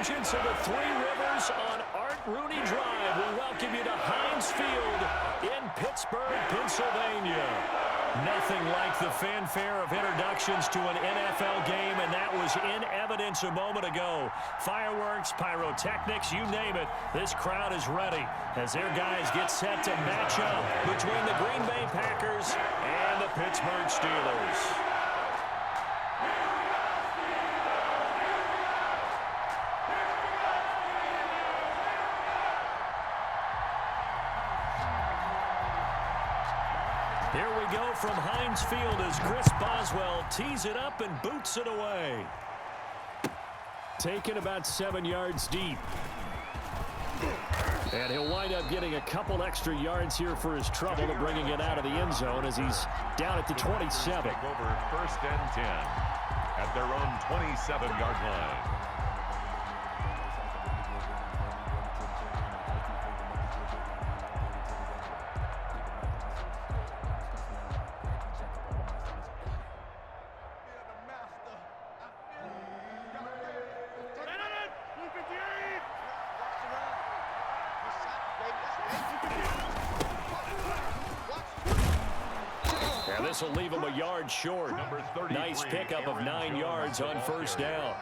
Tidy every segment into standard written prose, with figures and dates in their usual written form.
convergence of the Three Rivers on Art Rooney Drive. We welcome you to Heinz Field in Pittsburgh, Pennsylvania. Nothing like the fanfare of introductions to an NFL game, and that was in evidence a moment ago. Fireworks, pyrotechnics, you name it. This crowd is ready as their guys get set to match up between the Green Bay Packers and the Pittsburgh Steelers. Here we go from Heinz Field as Chris Boswell tees it up and boots it away. Taken about 7 yards deep. And he'll wind up getting a couple extra yards here for his trouble to bringing it out of the end zone as he's down at the 27. Take over 1st and 10 at their own 27-yard line. This will leave him a yard short. Nice pickup of 9 yards on 1st down.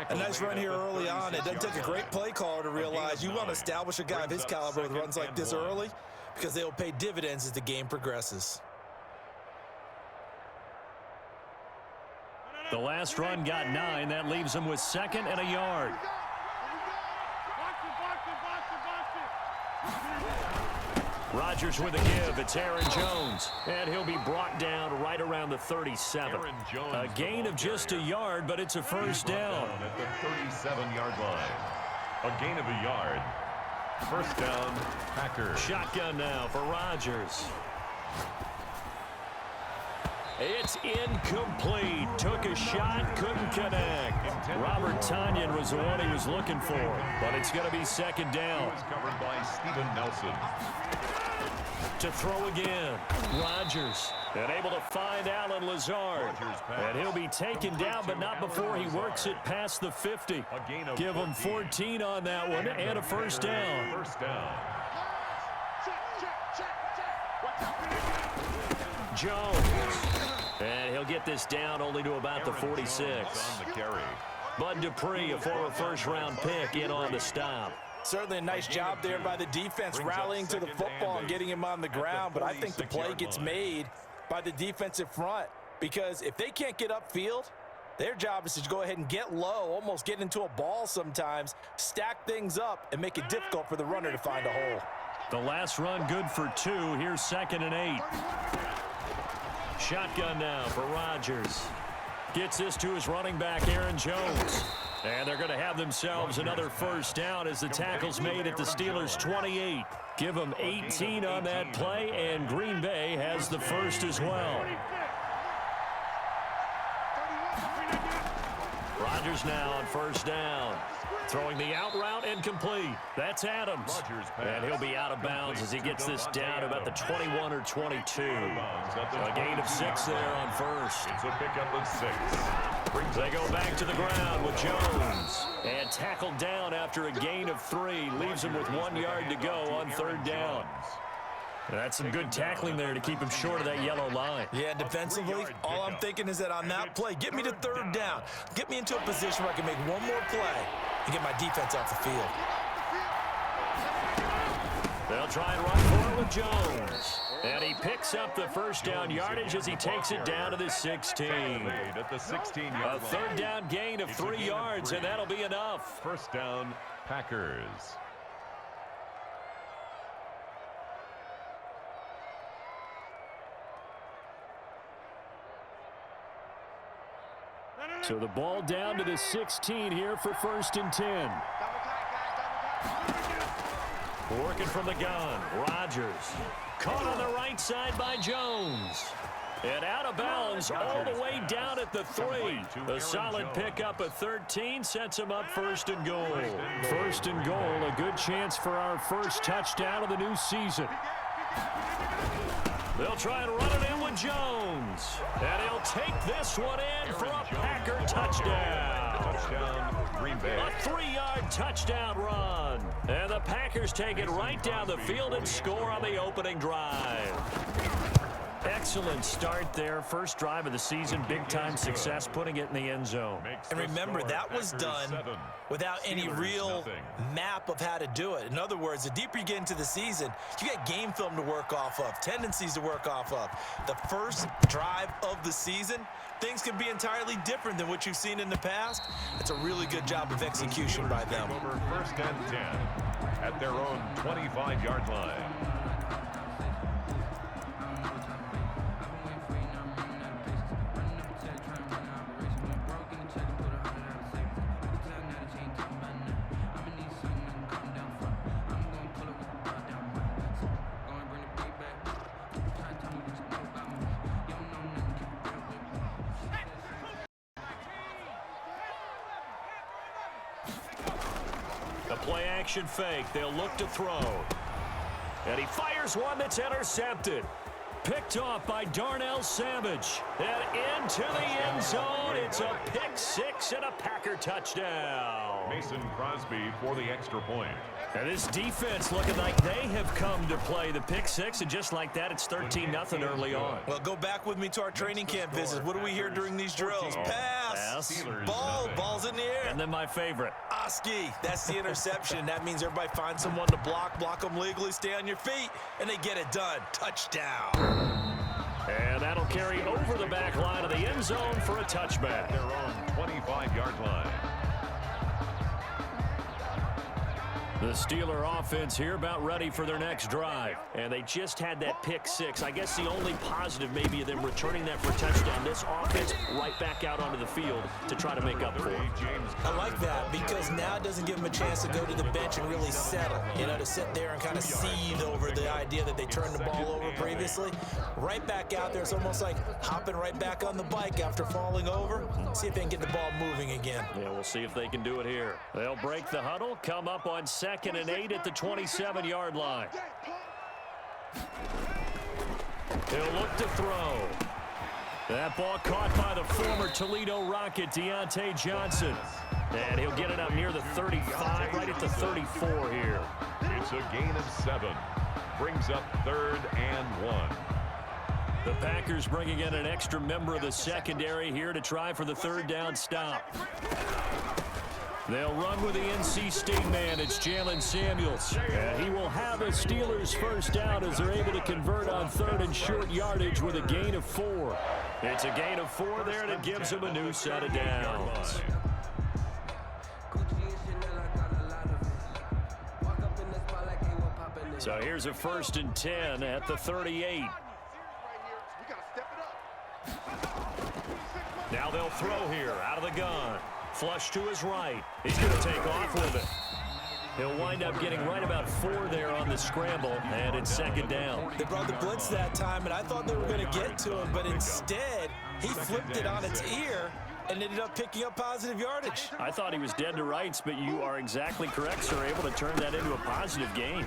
A nice run here early on. It doesn't take a great play caller to realize you want to establish a guy of his caliber with runs like this early because they will pay dividends as the game progresses. The last run got 9. That leaves him with 2nd and a yard. Rodgers with a give. It's Aaron Jones. And he'll be brought down right around the 37. A gain of just a yard, but it's a 1st down. At the 37-yard line. A gain of a yard. 1st down, Packers. Shotgun now for Rodgers. It's incomplete. Took a shot, couldn't connect. Robert Tonyan was the one he was looking for, but it's going to be 2nd down. It was covered by Steven Nelson. To throw again. Rodgers. And able to find Alan Lazard. And he'll be taken down, but not before he works it past the 50. Give him 14 on that one and a 1st down. 1st down. Jones. And he'll get this down only to about the 46. On the carry. Bud Dupree, a former 1st-round pick, in on the stop. Certainly a nice job there by the defense rallying to the football and getting him on the ground, but I think the play gets made by the defensive front because if they can't get upfield, their job is to go ahead and get low, almost get into a ball sometimes, stack things up, and make it difficult for the runner to find a hole. The last run good for 2. Here's 2nd and 8. Shotgun now for Rodgers. Gets this to his running back, Aaron Jones. And they're going to have themselves another 1st down as the tackle's made at the Steelers' 28. Give them 18 on that play, and Green Bay has the 1st as well. Rodgers now on 1st down. Throwing the out route incomplete. That's Adams. And he'll be out of bounds as he gets this down about the 21 or 22. A gain of 6 there on 1st. It's a pickup of 6. They go back to the ground with Jones. And tackled down after a gain of 3. Leaves him with 1 yard to go on 3rd down. That's some good tackling there to keep him short of that yellow line. Yeah, defensively, all I'm thinking is that on that play, get me to 3rd down. Get me into a position where I can make one more play and get my defense off the field. They'll try and run for it with Jones. And he picks up the 1st down yardage as he takes it down to the 16. At the 16-yard A 3rd down gain of 3 yards, and that'll be enough. 1st down, Packers. So the ball down to the 16 here for 1st and 10. Working from the gun, Rodgers. Caught on the right side by Jones. And out of bounds all the way down at the 3. A solid pickup of 13 sets him up 1st and goal. 1st and goal, a good chance for our 1st touchdown of the new season. They'll try and run it in with Jones. And he'll take this one in for a Packer touchdown. Touchdown, Green Bay. A 3-yard touchdown run. And the Packers take it right down the field and score on the opening drive. Excellent start there. First drive of the season. Big-time success putting it in the end zone. And remember, that was done without any real map of how to do it. In other words, the deeper you get into the season, you got game film to work off of, tendencies to work off of. The first drive of the season, things can be entirely different than what you've seen in the past. It's a really good job of execution by them. Over 1st and 10 at their own 25-yard line. Play-action fake. They'll look to throw. And he fires one that's intercepted. Picked off by Darnell Savage. And into the end zone. It's a pick six and a Packer touchdown. Mason Crosby for the extra point. And this defense looking like they have come to play the pick six, and just like that, it's 13-0 early on. Well, go back with me to our training camp visits. What do we hear during these drills? Pass, ball's in the air. And then my favorite. Oski, that's the interception. That means everybody finds someone to block them legally, stay on your feet, and they get it done. Touchdown. And that'll carry over the back line of the end zone for a touchback. Their own 25-yard line. The Steeler offense here about ready for their next drive. And they just had that pick six. I guess the only positive maybe of them returning that for a touchdown. This offense right back out onto the field to try to make up for it. I like that because now it doesn't give them a chance to go to the bench and really settle. You know, to sit there and kind of seethe over the idea that they turned the ball over previously. Right back out there. It's almost like hopping right back on the bike after falling over. See if they can get the ball moving again. Yeah, we'll see if they can do it here. They'll break the huddle, come up on 2nd and 8 at the 27-yard line. He'll look to throw. That ball caught by the former Toledo Rocket, Deontay Johnson. And he'll get it up near the 35, right at the 34 here. It's a gain of 7. Brings up 3rd and 1. The Packers bringing in an extra member of the secondary here to try for the 3rd down stop. They'll run with the NC State man. It's Jalen Samuels. And he will have a Steelers first down as they're able to convert on 3rd and short yardage with a gain of 4. It's a gain of 4 there, and it gives them a new set of downs. So here's a 1st and 10 at the 38. Now they'll throw here out of the gun. Flush to his right. He's going to take off with it. He'll wind up getting right about 4 there on the scramble, and it's 2nd down. They brought the blitz that time, and I thought they were going to get to him, but instead, he flipped it on its ear and ended up picking up positive yardage. I thought he was dead to rights, but you are exactly correct, sir. Able to turn that into a positive gain.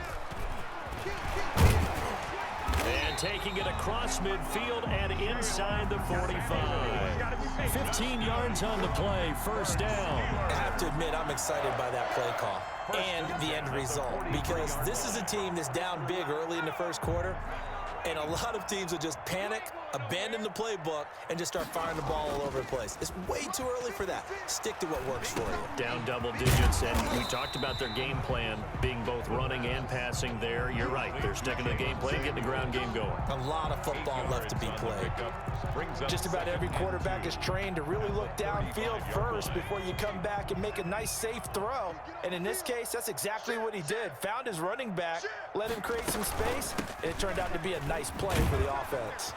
And taking it across midfield and inside the 45. 15 yards on the play, 1st down. I have to admit, I'm excited by that play call and the end result because this is a team that's down big early in the 1st quarter, and a lot of teams will just panic, abandon the playbook, and just start firing the ball all over the place. It's way too early for that. Stick to what works for you. Down double digits, and we talked about their game plan being both running and passing there. You're right. They're sticking to the game plan, getting the ground game going. A lot of football left to be played. Just about every quarterback is trained to really look downfield first before you come back and make a nice, safe throw. And in this case, that's exactly what he did. Found his running back, let him create some space, and it turned out to be a nice play for the offense.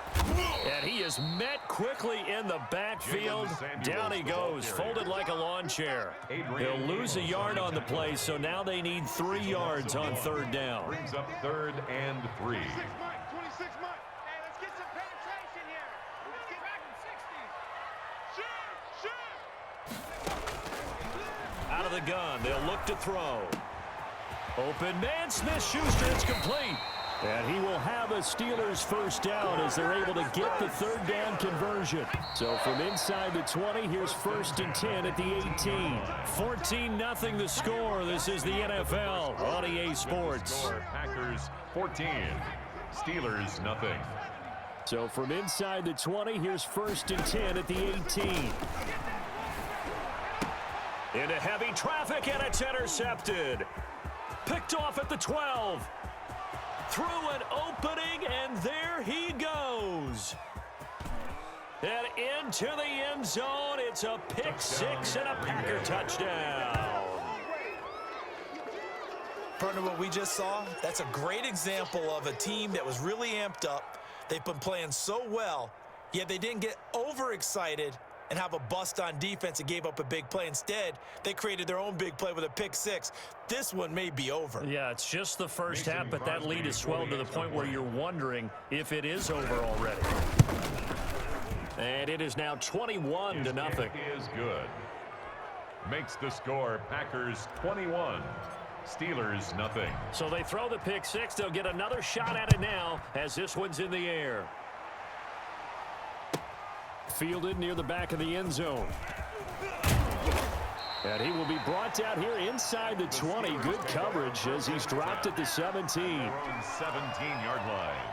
And he is met quickly in the backfield. Down he goes, folded like a lawn chair. He'll lose a yard on the play, so now they need 3 yards on 3rd down. Brings up 3rd and 3. Out of the gun, they'll look to throw. Open man, Smith-Schuster, it's complete. And he will have a Steelers first down as they're able to get the third down conversion. So from inside the 20, here's 1st and 10 at the 18. 14-0 the score. This is the NFL on EA Sports. Packers 14, Steelers nothing. So from inside the 20, here's 1st and 10 at the 18. Into heavy traffic, and it's intercepted. Picked off at the 12. Through an opening, and there he goes. And into the end zone. It's a pick six and a Packer touchdown. Partner, what we just saw, that's a great example of a team that was really amped up. They've been playing so well, yet they didn't get overexcited and have a bust on defense and gave up a big play. Instead, they created their own big play with a pick six. This one may be over. Yeah, it's just the first half, but that lead has swelled to the point where you're wondering if it is over already. And it is now 21-0. Is good. Makes the score Packers 21, Steelers nothing. So they throw the pick six. They'll get another shot at it now as this one's in the air. Fielded near the back of the end zone. And he will be brought down here inside the 20. Good coverage as he's dropped at the 17. 17-yard line.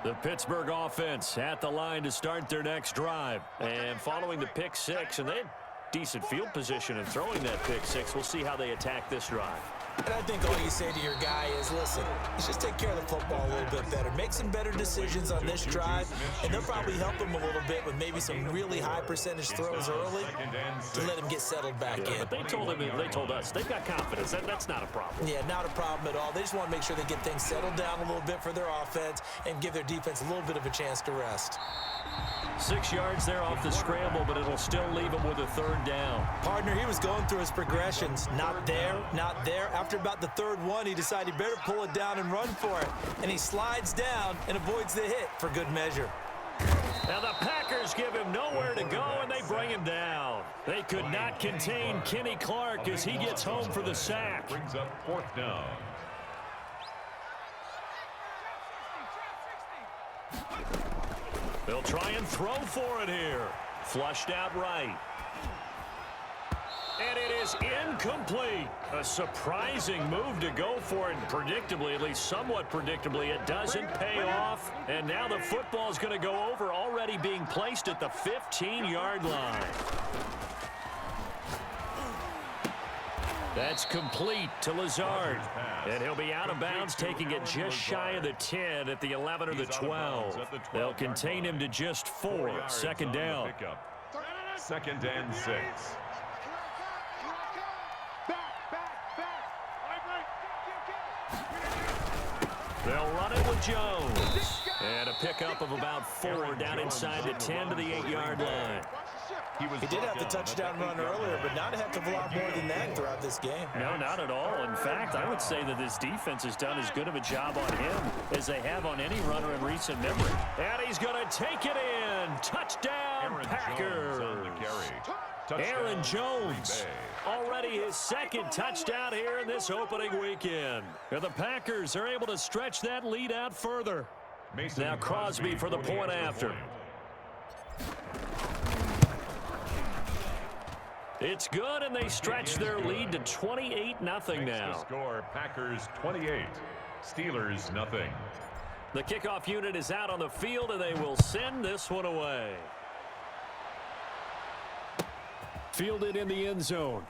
The Pittsburgh offense at the line to start their next drive. And following the pick six, and they had decent field position in throwing that pick six. We'll see how they attack this drive. And I think all you say to your guy is, listen, let's just take care of the football a little bit better. Make some better decisions on this drive, and they'll probably help him a little bit with maybe some really high percentage throws early to let him get settled back in. But they told us they've got confidence. That's not a problem. Yeah, not a problem at all. They just want to make sure they get things settled down a little bit for their offense and give their defense a little bit of a chance to rest. 6 yards there off the scramble, but it'll still leave him with a third down. Partner, he was going through his progressions. Not there, not there. After about the third one, he decided he better pull it down and run for it. And he slides down and avoids the hit for good measure. Now the Packers give him nowhere to go, and they bring him down. They could not contain Kenny Clark as he gets home for the sack. Brings up 4th down. They'll try and throw for it here. Flushed out right. And it is incomplete. A surprising move to go for it. And predictably, at least somewhat predictably, it doesn't pay off. And now the football's going to go over, already being placed at the 15-yard line. That's complete to Lazard. And he'll be out of bounds, taking it just shy of the 10 at the 11 or the 12. They'll contain him to just 4. 2nd down. 2nd and 6. They'll run it with Jones. And a pickup of about 4 down inside the 10 to the 8-yard line. He did have the touchdown run earlier, but not a heck of a lot more than that throughout this game. No, not at all. In fact, I would say that this defense has done as good of a job on him as they have on any runner in recent memory. And he's going to take it in. Touchdown, Packers. Aaron Jones, already his 2nd touchdown here in this opening weekend. And the Packers are able to stretch that lead out further. Now Crosby for the point after. It's good, and they stretch their lead to 28-0 now. Score Packers 28, Steelers nothing. The kickoff unit is out on the field, and they will send this one away. Fielded in the end zone.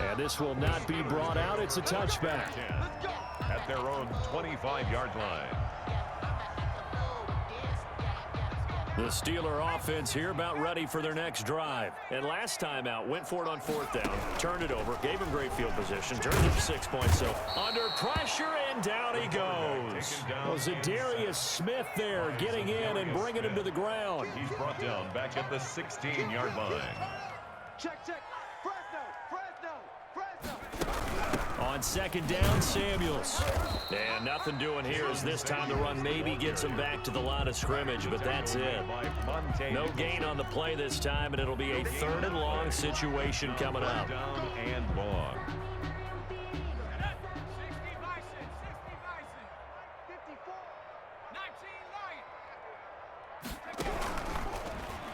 And this will not be brought out. It's a touchback. At their own 25-yard line. The Steeler offense here about ready for their next drive. And last time out, went for it on 4th down, turned it over, gave him great field position, turned it to 6 points. So under pressure, and down he goes. Well, Zadarius Smith there getting in and bringing him to the ground. He's brought down back at the 16-yard line. Check. Fresno. On On second down, Samuels. And nothing doing here as this time the run maybe gets him back to the line of scrimmage, but that's it. No gain on the play this time, and it'll be a 3rd and long situation coming up. Down and long.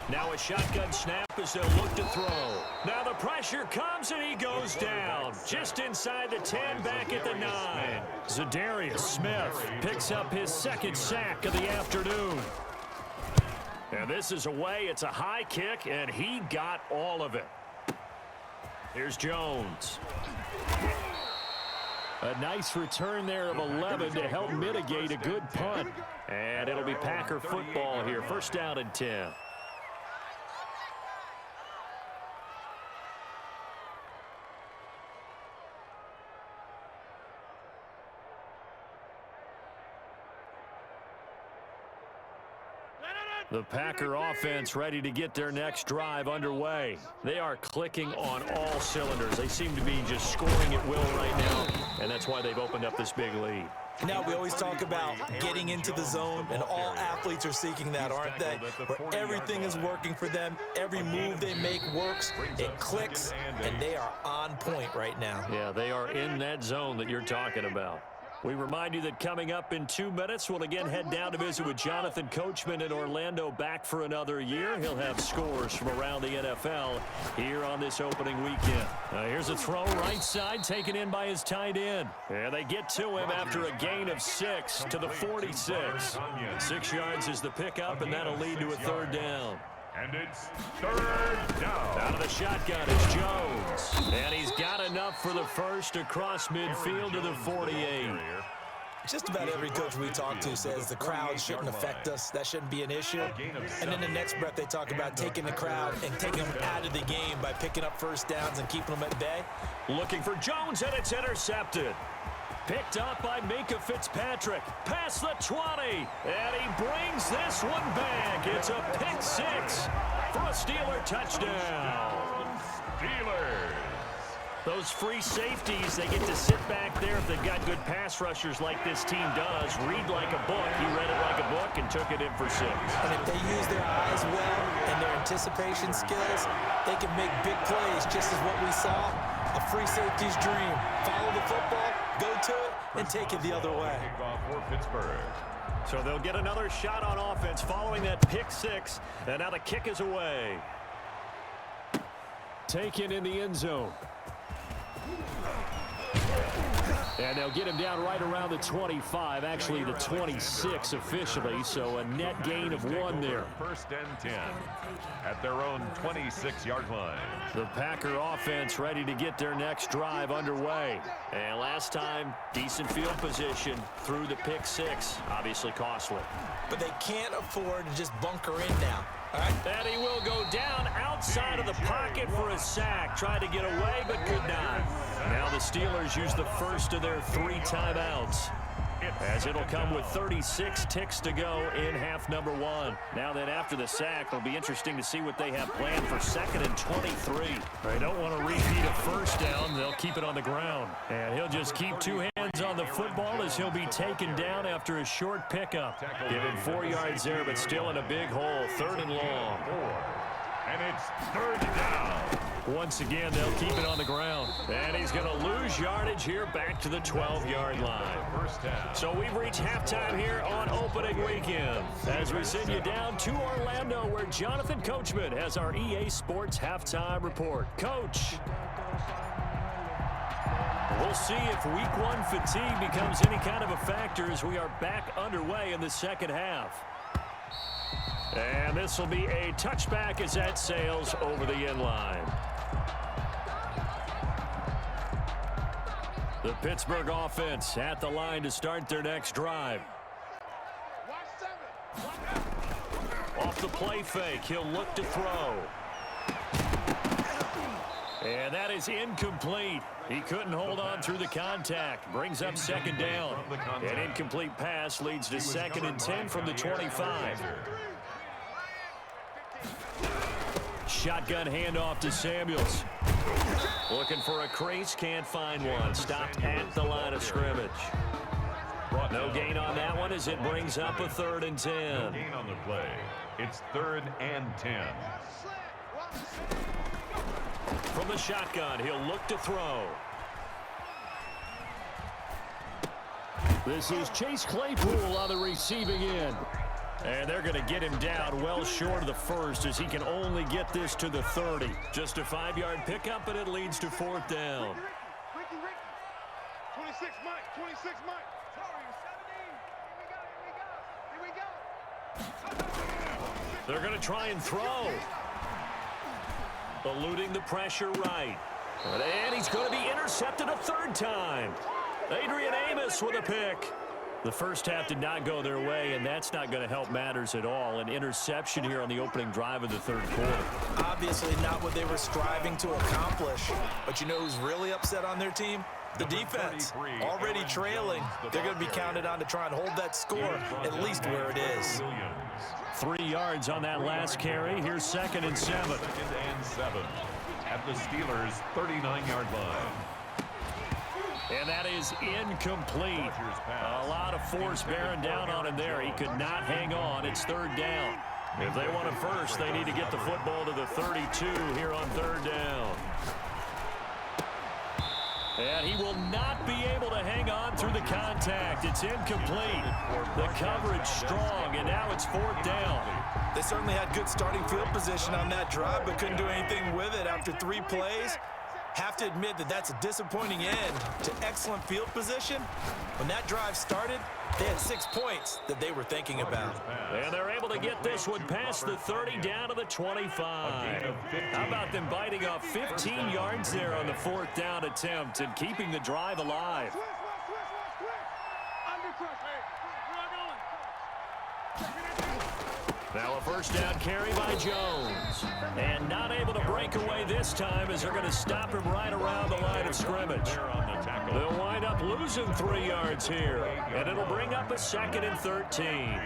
Now a shotgun snap as they'll look to throw. Now the pressure comes and he goes down. Just inside the 10, back at the 9. Zadarius Smith picks up his 2nd sack of the afternoon. And this is away. It's a high kick, and he got all of it. Here's Jones. A nice return there of 11 to help mitigate a good punt. And it'll be Packer football here. 1st down and 10. The Packer offense ready to get their next drive underway. They are clicking on all cylinders. They seem to be just scoring at will right now, and that's why they've opened up this big lead. Now, we always talk about getting into the zone, and all athletes are seeking that, aren't they? Where everything is working for them, every move they make works, it clicks, and they are on point right now. Yeah, they are in that zone that you're talking about. We remind you that coming up in 2 minutes, we'll again head down to visit with Jonathan Coachman in Orlando, back for another year. He'll have scores from around the NFL here on this opening weekend. Here's a throw right side, taken in by his tight end. And they get to him after a gain of 6 to the 46. 6 yards is the pickup, and that'll lead to a 3rd down. And it's 3rd down. Out of the shotgun is Jones. And he's got enough for the first across midfield to the 48. Just about every coach we talk to says the crowd shouldn't affect us. That shouldn't be an issue. And then the next breath they talk about taking the crowd and taking them out of the game by picking up 1st downs and keeping them at bay. Looking for Jones, and it's intercepted. Picked up by Minkah Fitzpatrick. Past the 20. And he brings this one back. It's a pick 6 for a Steeler touchdown. Steelers. Those free safeties, they get to sit back there if they've got good pass rushers like this team does. Read like a book. He read it like a book and took it in for 6. And if they use their eyes well and their anticipation skills, they can make big plays, just as what we saw. A free safety's dream. Follow the football, go to it, and take it the other way. For Pittsburgh. So they'll get another shot on offense following that pick 6. And now the kick is away. Taken in the end zone. And they'll get him down right around the 25, actually the 26 officially, so a net gain of 1 there. 1st and 10 at their own 26-yard line. The Packer offense ready to get their next drive underway. And last time, decent field position through the pick 6, obviously costly. But they can't afford to just bunker in now. All right. And he will go down outside of the pocket for a sack. Tried to get away, but could not. Now the Steelers use the first of their 3 timeouts, as it'll come with 36 ticks to go in half number 1. Now then, after the sack, it'll be interesting to see what they have planned for 2nd and 23. They don't want to repeat a 1st down. They'll keep it on the ground. And he'll just keep 2 hands on the football as he'll be taken down after a short pickup. Given 4 yards there, but still in a big hole. 3rd and long. And it's 3rd down. Once again, they'll keep it on the ground. And he's going to lose yardage here back to the 12-yard line. So we've reached halftime here on opening weekend, as we send you down to Orlando, where Jonathan Coachman has our EA Sports halftime report. Coach. We'll see if week 1 fatigue becomes any kind of a factor as we are back underway in the second half. And this will be a touchback as that sails over the end line. The Pittsburgh offense at the line to start their next drive. Off the play fake, he'll look to throw. And that is incomplete. He couldn't hold on through the contact. Brings up 2nd down. An incomplete pass leads to 2nd and 10 from the 25. shotgun handoff to Samuels. Looking for a crease, can't find one. Stopped at the line of scrimmage. No gain on that one as it brings up a 3rd and 10. No gain on the play. It's 3rd and 10. From the shotgun, he'll look to throw. This is Chase Claypool on the receiving end. And they're going to get him down well short of the first as he can only get this to the 30. Just a 5-yard pickup, and it leads to 4th down. 26 Mike, 26 Mike. Sorry, 17. Here we go. They're going to try and throw. Eluding the pressure right. And he's going to be intercepted a 3rd time. Adrian Amos with a pick. The first half did not go their way, and that's not going to help matters at all. An interception here on the opening drive of the 3rd quarter. Obviously not what they were striving to accomplish. But you know who's really upset on their team? The defense. Already trailing. They're going to be counted on to try and hold that score at least where it is. 3 yards on that last carry. Here's 2nd and 7. 2nd and 7 at the Steelers' 39-yard line. And that is incomplete. A lot of force bearing down on him there. He could not hang on. It's 3rd down. If they want it first, they need to get the football to the 32 here on 3rd down. And he will not be able to hang on through the contact. It's incomplete. The coverage strong, and now it's 4th down. They certainly had good starting field position on that drive, but couldn't do anything with it after 3 plays. Have to admit that that's a disappointing end to excellent field position. When that drive started, they had 6 points that they were thinking about. And they're able to get this one past the 30 down to the 25. How about them biting off 15 yards there on the 4th down attempt and keeping the drive alive? Now a 1st down carry by Jones. And not able to break away this time as they're going to stop him right around the line of scrimmage. They'll wind up losing 3 yards here. And it'll bring up a 2nd and 13.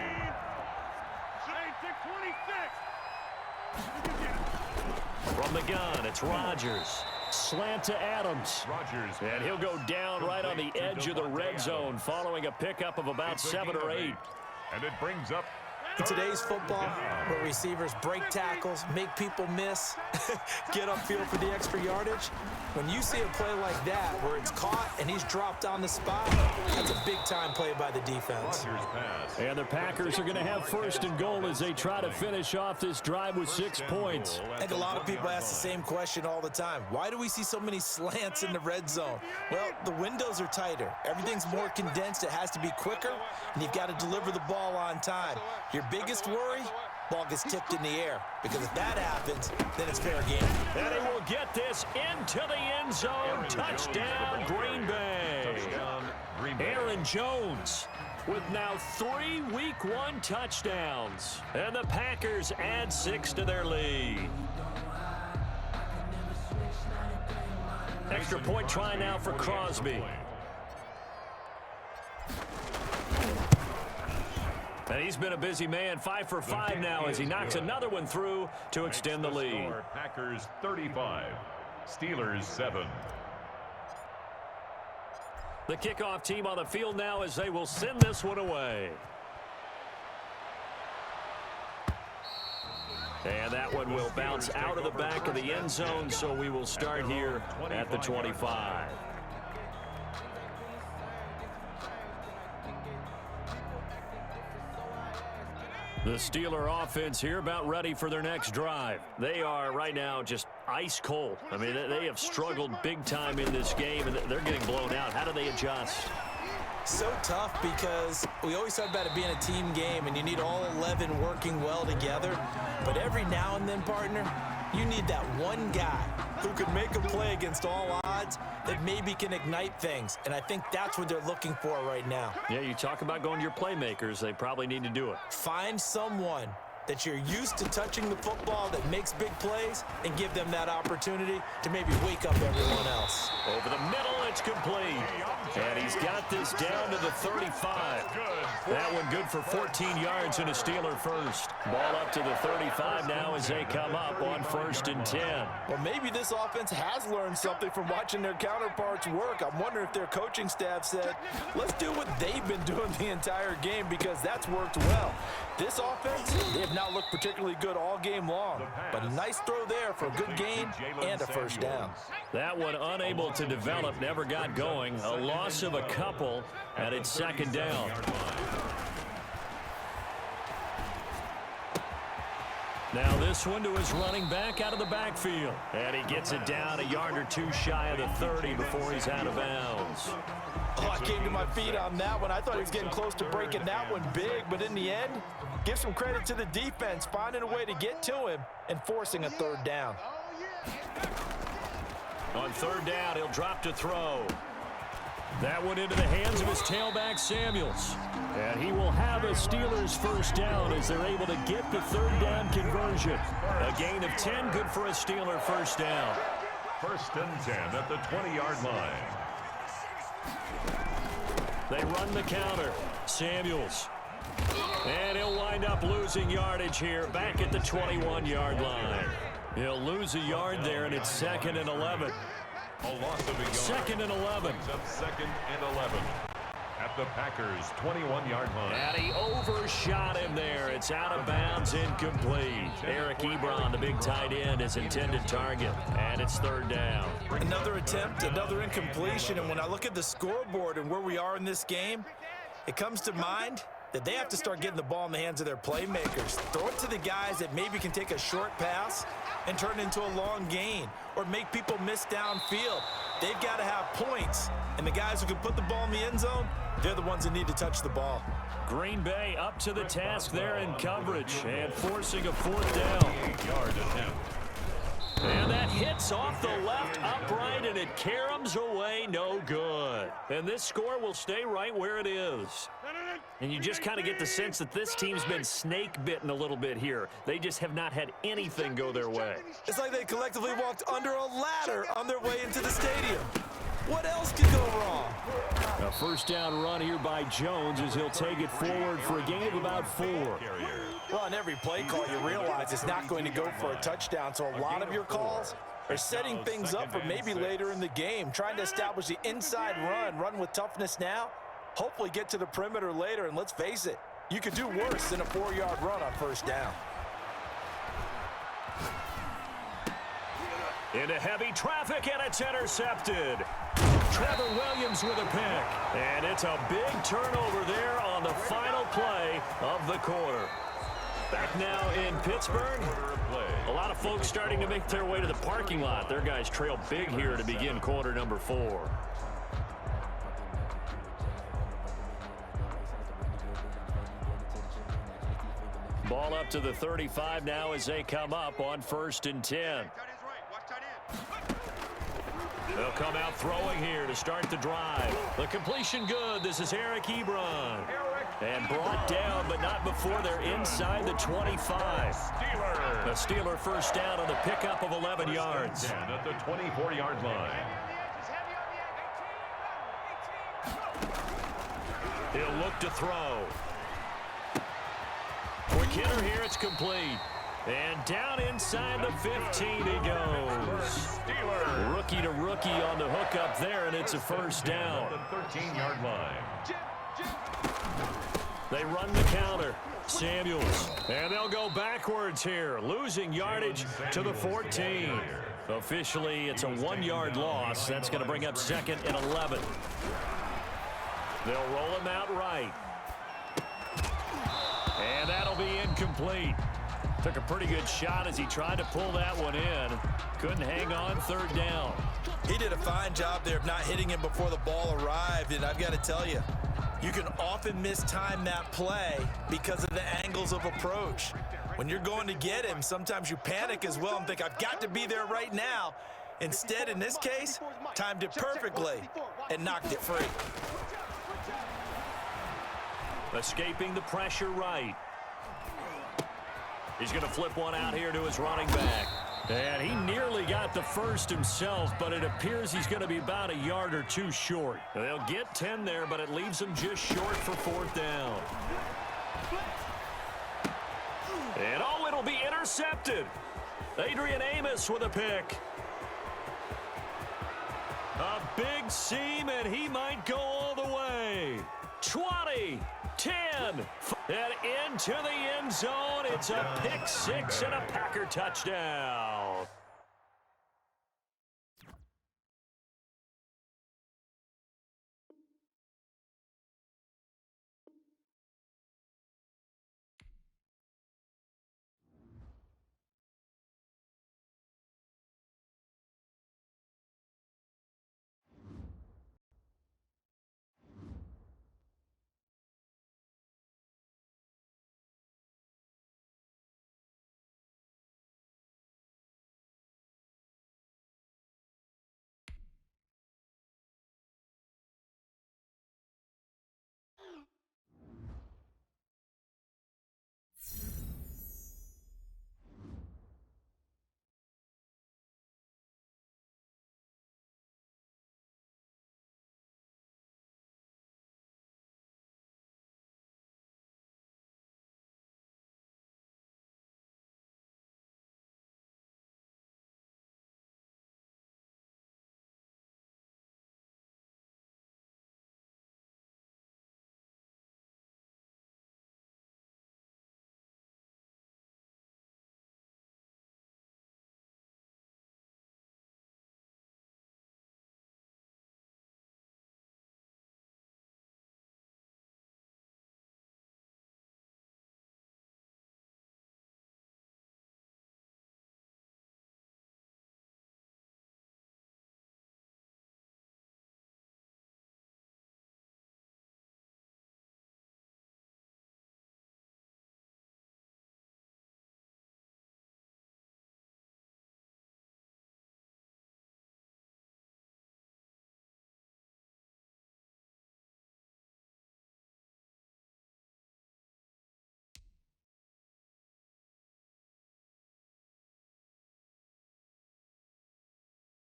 From the gun, it's Rodgers. Slant to Adams. And he'll go down right on the edge of the red zone following a pickup of about 7 or 8. And it brings up In today's football, where receivers break tackles, make people miss, get upfield for the extra yardage, when you see a play like that where it's caught and he's dropped on the spot, that's a big-time play by the defense. And the Packers are going to have 1st and goal as they try to finish off this drive with 6 points. I think a lot of people ask the same question all the time. Why do we see so many slants in the red zone? Well, the windows are tighter. Everything's more condensed. It has to be quicker, and you've got to deliver the ball on time. Your biggest worry, ball gets tipped in the air, because if that happens, then it's fair game. And he will get this into the end zone. Touchdown, Green Bay. Aaron Jones with now 3 Week 1 touchdowns. And the Packers add 6 to their lead. Extra point try now for Crosby. And he's been a busy man, 5 for 5 now as he knocks another one through to extend the lead. Packers 35, Steelers 7. The kickoff team on the field now as they will send this one away. And that one will bounce out of the back of the end zone, so we will start here at the 25. The Steeler offense here about ready for their next drive. They are right now just ice cold. I mean, they have struggled big time in this game, and they're getting blown out. How do they adjust? So tough because we always talk about it being a team game, and you need all 11 working well together. But every now and then, partner, you need that one guy who could make a play against all odds that maybe can ignite things. And I think that's what they're looking for right now. Yeah, you talk about going to your playmakers. They probably need to do it. Find someone that you're used to touching the football that makes big plays and give them that opportunity to maybe wake up everyone else. Over the middle, it's complete. And he's got this down to the 35. That one good for 14 yards and a Steeler first. Ball up to the 35 now as they come up on 1st and 10. Well, maybe this offense has learned something from watching their counterparts work. I'm wondering if their coaching staff said, let's do what they've been doing the entire game because that's worked well. This offense, they have not looked particularly good all game long. But a nice throw there for a good gain and a first down. That one unable to develop, never got going. A loss of a couple, and it's 2nd down. Now this one to his running back out of the backfield. And he gets it down a yard or two shy of the 30 before he's out of bounds. Oh, I came to my feet on that one. I thought he was getting close to breaking that one big, but in the end, give some credit to the defense, finding a way to get to him and forcing a 3rd down. On 3rd down, he'll drop to throw. That one into the hands of his tailback, Samuels. And he will have a Steelers first down as they're able to get the 3rd down conversion. A gain of 10, good for a Steeler first down. 1st and 10 at the 20-yard line. They run the counter. Samuels. And he'll wind up losing yardage here back at the 21-yard line. He'll lose a yard there, and it's 2nd and 11. A loss of a yard. 2nd and 11. Brings up 2nd and 11 at the Packers' 21-yard line. And he overshot him there. It's out of bounds, incomplete. Eric Ebron, the big tight end, his intended target. And it's 3rd down. Another attempt, another incompletion. And when I look at the scoreboard and where we are in this game, it comes to mind that they have to start getting the ball in the hands of their playmakers. Throw it to the guys that maybe can take a short pass and turn it into a long gain or make people miss downfield. They've got to have points, and the guys who can put the ball in the end zone, they're the ones that need to touch the ball. Green Bay up to the task there in coverage and forcing a 4th down. 8-yard attempt. And that hits off the left upright, and it caroms away, no good. And this score will stay right where it is. And you just kind of get the sense that this team's been snake-bitten a little bit here. They just have not had anything go their way. It's like they collectively walked under a ladder on their way into the stadium. What else could go wrong? A first down run here by Jones as he'll take it forward for a gain of about 4. Well, on every play call, you realize it's not going to go for a touchdown, so a lot of your calls are setting things up for maybe later in the game, trying to establish the inside run with toughness now, hopefully get to the perimeter later, and let's face it, you could do worse than a 4-yard run on first down. Into heavy traffic, and it's intercepted. Trevor Williams with a pick. And it's a big turnover there on the final play of the quarter. Back now in Pittsburgh. A lot of folks starting to make their way to the parking lot. Their guys trail big here to begin quarter number 4. Ball up to the 35 now as they come up on 1st and 10. They'll come out throwing here to start the drive. The completion good. This is Eric Ebron. And brought down, but not before they're inside the 25. The Steeler first down on the pickup of 11 yards. At the 24-yard line. He'll look to throw. Quick hitter here, it's complete. And down inside the 15 he goes. Rookie to rookie on the hook up there, and it's a first down. The 13-yard line. They run the counter. Samuels. And they'll go backwards here, losing yardage to the 14. Officially, it's a 1-yard loss. That's going to bring up 2nd and 11. They'll roll him out right. And that'll be incomplete. Took a pretty good shot as he tried to pull that one in. Couldn't hang on 3rd down. He did a fine job there of not hitting him before the ball arrived, and I've got to tell you, you can often mistime that play because of the angles of approach. When you're going to get him, sometimes you panic as well and think, I've got to be there right now. Instead, in this case, timed it perfectly and knocked it free. Escaping the pressure right. He's going to flip one out here to his running back. And he nearly got the first himself, but it appears he's going to be about a yard or two short. They'll get 10 there, but it leaves him just short for 4th down. And oh, it'll be intercepted. Adrian Amos with a pick. A big seam, and he might go all the way. 20, 10, and into the end zone. It's a pick 6 and a Packer touchdown.